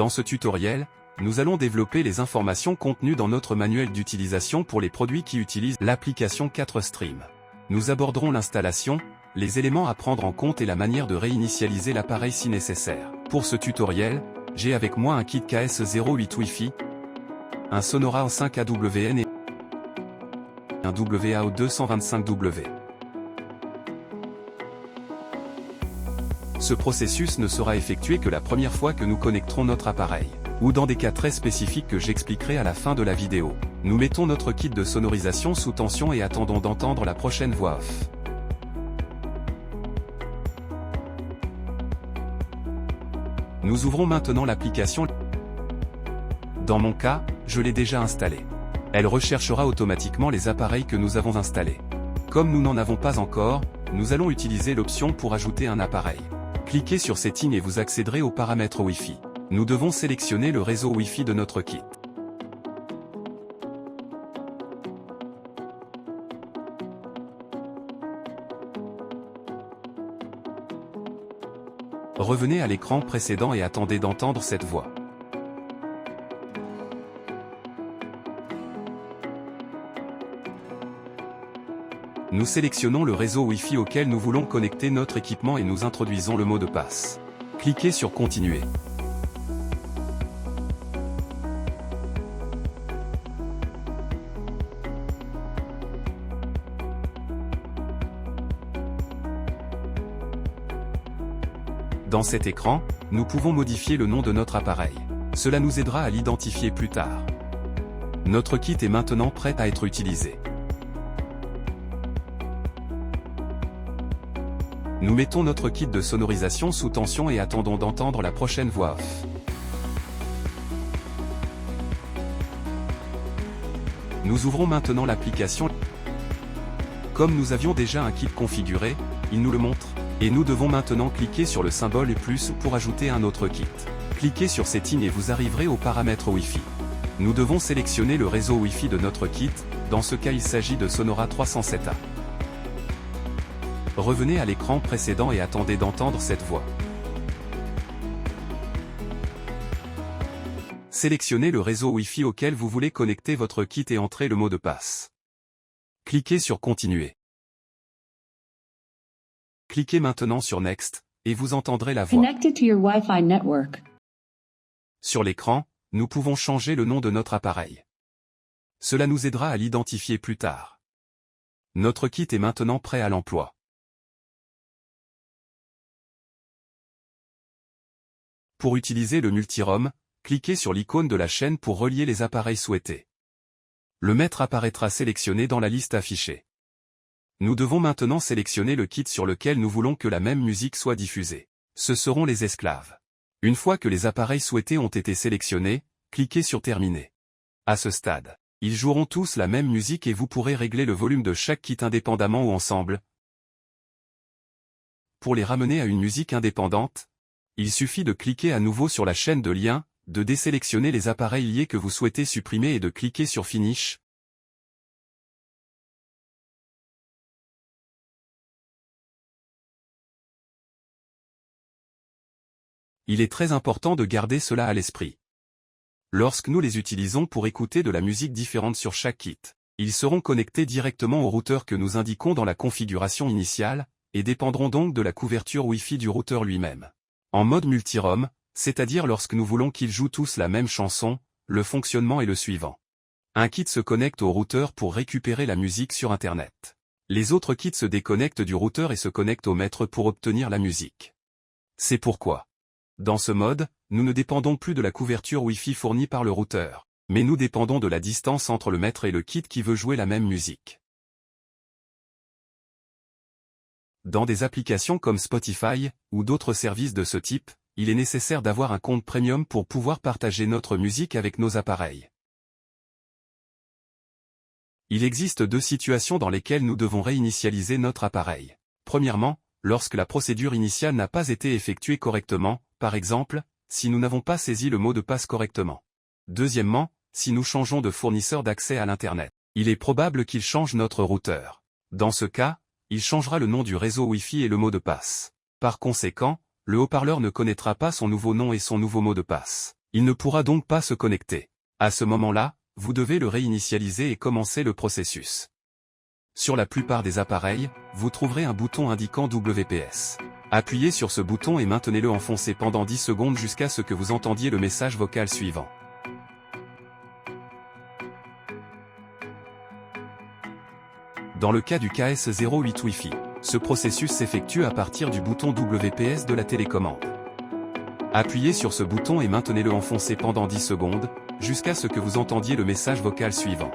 Dans ce tutoriel, nous allons développer les informations contenues dans notre manuel d'utilisation pour les produits qui utilisent l'application 4Stream. Nous aborderons l'installation, les éléments à prendre en compte et la manière de réinitialiser l'appareil si nécessaire. Pour ce tutoriel, j'ai avec moi un kit KS08 Wi-Fi, un Sonora en 5 AWN et un WAO 225W. Ce processus ne sera effectué que la première fois que nous connecterons notre appareil, ou dans des cas très spécifiques que j'expliquerai à la fin de la vidéo. Nous mettons notre kit de sonorisation sous tension et attendons d'entendre la prochaine voix off. Nous ouvrons maintenant l'application. Dans mon cas, je l'ai déjà installée. Elle recherchera automatiquement les appareils que nous avons installés. Comme nous n'en avons pas encore, nous allons utiliser l'option pour ajouter un appareil. Cliquez sur Settings et vous accéderez aux paramètres Wi-Fi. Nous devons sélectionner le réseau Wi-Fi de notre kit. Revenez à l'écran précédent et attendez d'entendre cette voix. Nous sélectionnons le réseau Wi-Fi auquel nous voulons connecter notre équipement et nous introduisons le mot de passe. Cliquez sur Continuer. Dans cet écran, nous pouvons modifier le nom de notre appareil. Cela nous aidera à l'identifier plus tard. Notre kit est maintenant prêt à être utilisé. Nous mettons notre kit de sonorisation sous tension et attendons d'entendre la prochaine voix off. Nous ouvrons maintenant l'application. Comme nous avions déjà un kit configuré, il nous le montre, et nous devons maintenant cliquer sur le symbole plus pour ajouter un autre kit. Cliquez sur Settings et vous arriverez aux paramètres Wi-Fi. Nous devons sélectionner le réseau Wi-Fi de notre kit, dans ce cas il s'agit de Sonora 307A. Revenez à l'écran précédent et attendez d'entendre cette voix. Sélectionnez le réseau Wi-Fi auquel vous voulez connecter votre kit et entrez le mot de passe. Cliquez sur Continuer. Cliquez maintenant sur Next, et vous entendrez la voix. Connected to your Wi-Fi network. Sur l'écran, nous pouvons changer le nom de notre appareil. Cela nous aidera à l'identifier plus tard. Notre kit est maintenant prêt à l'emploi. Pour utiliser le multi-ROM, cliquez sur l'icône de la chaîne pour relier les appareils souhaités. Le maître apparaîtra sélectionné dans la liste affichée. Nous devons maintenant sélectionner le kit sur lequel nous voulons que la même musique soit diffusée. Ce seront les esclaves. Une fois que les appareils souhaités ont été sélectionnés, cliquez sur Terminer. À ce stade, ils joueront tous la même musique et vous pourrez régler le volume de chaque kit indépendamment ou ensemble. Pour les ramener à une musique indépendante, il suffit de cliquer à nouveau sur la chaîne de lien, de désélectionner les appareils liés que vous souhaitez supprimer et de cliquer sur Finish. Il est très important de garder cela à l'esprit. Lorsque nous les utilisons pour écouter de la musique différente sur chaque kit, ils seront connectés directement au routeur que nous indiquons dans la configuration initiale, et dépendront donc de la couverture Wi-Fi du routeur lui-même. En mode multi-ROM, c'est-à-dire lorsque nous voulons qu'ils jouent tous la même chanson, le fonctionnement est le suivant. Un kit se connecte au routeur pour récupérer la musique sur Internet. Les autres kits se déconnectent du routeur et se connectent au maître pour obtenir la musique. C'est pourquoi, dans ce mode, nous ne dépendons plus de la couverture Wi-Fi fournie par le routeur, mais nous dépendons de la distance entre le maître et le kit qui veut jouer la même musique. Dans des applications comme Spotify, ou d'autres services de ce type, il est nécessaire d'avoir un compte premium pour pouvoir partager notre musique avec nos appareils. Il existe deux situations dans lesquelles nous devons réinitialiser notre appareil. Premièrement, lorsque la procédure initiale n'a pas été effectuée correctement, par exemple, si nous n'avons pas saisi le mot de passe correctement. Deuxièmement, si nous changeons de fournisseur d'accès à l'Internet, il est probable qu'il change notre routeur. Dans ce cas, il changera le nom du réseau Wi-Fi et le mot de passe. Par conséquent, le haut-parleur ne connaîtra pas son nouveau nom et son nouveau mot de passe. Il ne pourra donc pas se connecter. À ce moment-là, vous devez le réinitialiser et commencer le processus. Sur la plupart des appareils, vous trouverez un bouton indiquant WPS. Appuyez sur ce bouton et maintenez-le enfoncé pendant 10 secondes jusqu'à ce que vous entendiez le message vocal suivant. Dans le cas du KS08 Wi-Fi, ce processus s'effectue à partir du bouton WPS de la télécommande. Appuyez sur ce bouton et maintenez-le enfoncé pendant 10 secondes, jusqu'à ce que vous entendiez le message vocal suivant.